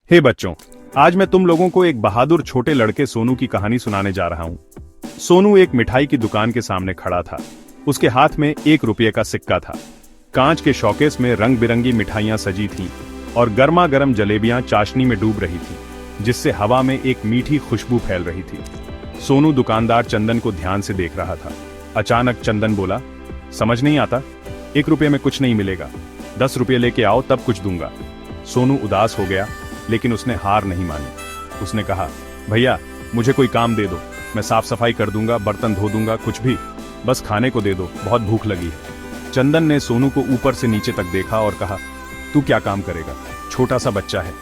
हे बच्चों, आज मैं तुम लोगों को एक बहादुर छोटे लड़के सोनू की कहानी सुनाने जा रहा हूँ। सोनू एक मिठाई की दुकान के सामने खड़ा था। उसके हाथ में 1 रुपये का सिक्का था। कांच के शौकेस में रंग बिरंगी मिठाइयां सजी थीं और गर्मा गर्म जलेबियां चाशनी में डूब रही थीं, जिससे हवा में एक मीठी खुशबू फैल रही थी। सोनू दुकानदार चंदन को ध्यान से देख रहा था। अचानक चंदन बोला, समझ नहीं आता, 1 रुपये में कुछ नहीं मिलेगा, 10 रुपये लेके आओ तब कुछ दूंगा। सोनू उदास हो गया, लेकिन उसने हार नहीं मानी। उसने कहा, भैया मुझे कोई काम दे दो, मैं साफ सफाई कर दूंगा, बर्तन धो दूंगा, कुछ भी, बस खाने को दे दो, बहुत भूख लगी है। चंदन ने सोनू को ऊपर से नीचे तक देखा और कहा, तू क्या काम करेगा, छोटा सा बच्चा है।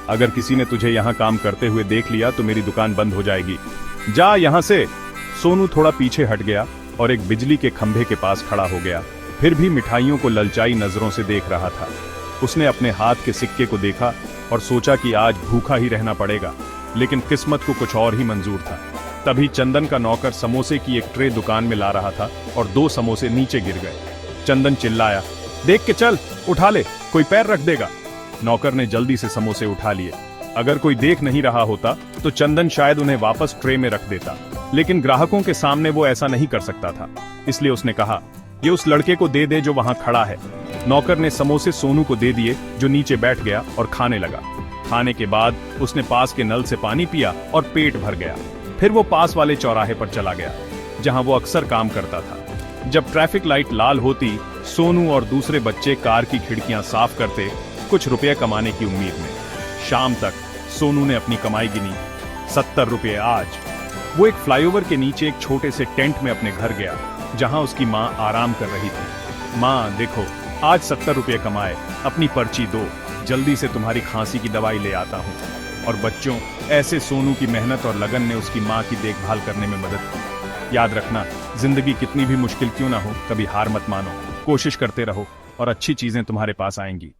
अगर किसी ने तुझे यहाँ काम करते हुए देख लिया तो मेरी दुकान बंद हो जाएगी, जा यहाँ से। सोनू थोड़ा पीछे हट गया और एक बिजली के खंभे के पास खड़ा हो गया। फिर भी मिठाइयों को ललचाई नजरों से देख रहा था। उसने अपने हाथ के सिक्के को देखा और सोचा कि आज भूखा ही रहना पड़ेगा, लेकिन किस्मत को कुछ और ही मंजूर था। तभी चंदन का नौकर समोसे की एक ट्रे दुकान में ला रहा था और 2 समोसे नीचे गिर गए। चंदन चिल्लाया, देख के चल, उठा ले, कोई पैर रख देगा। नौकर ने जल्दी से समोसे उठा लिए। अगर कोई देख नहीं रहा होता तो चंदन शायद उन्हें वापस ट्रे में रख देता, लेकिन ग्राहकों के सामने वो ऐसा नहीं कर सकता था। इसलिए उसने कहा, ये उस लड़के को दे दे जो वहां खड़ा है। नौकर ने समोसे सोनू को दे दिए, जो नीचे बैठ गया और खाने लगा। खाने के बाद उसने पास के नल से पानी पिया और पेट भर गया। फिर वो पास वाले चौराहे पर चला गया, जहां वो अक्सर काम करता था। जब ट्रैफिक लाइट लाल होती, सोनू और दूसरे बच्चे कार की खिड़कियां साफ करते, कुछ रुपए कमाने की उम्मीद में। शाम तक सोनू ने अपनी कमाई गिनी, 70 रुपये आज। वो एक फ्लाईओवर के नीचे एक छोटे से टेंट में अपने घर गया, जहां उसकी माँ आराम कर रही थी। माँ देखो, आज 70 रुपये कमाए, अपनी पर्ची दो, जल्दी से तुम्हारी खांसी की दवाई ले आता हूँ। और बच्चों, ऐसे सोनू की मेहनत और लगन ने उसकी माँ की देखभाल करने में मदद की। याद रखना, जिंदगी कितनी भी मुश्किल क्यों ना हो, कभी हार मत मानो, कोशिश करते रहो और अच्छी चीजें तुम्हारे पास आएंगी।